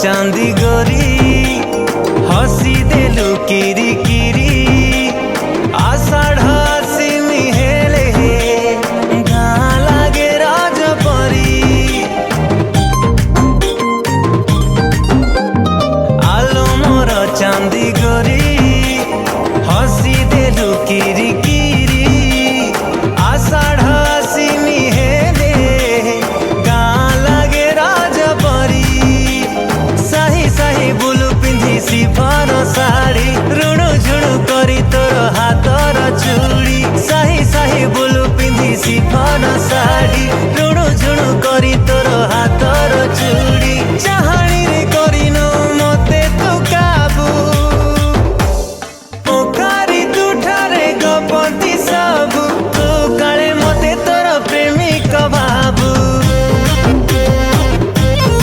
चांदी गोरी हसी देलु किरी किरी आषाढ़ आसिनी हेले गाँ लागे राजपरी आलो मोर चांदी गोरी हसी देलु किरी किरी आषाढ़ आसिनी हेले गाँ लागे राजपरी साही साही बुलु पिंधी सी भरोसा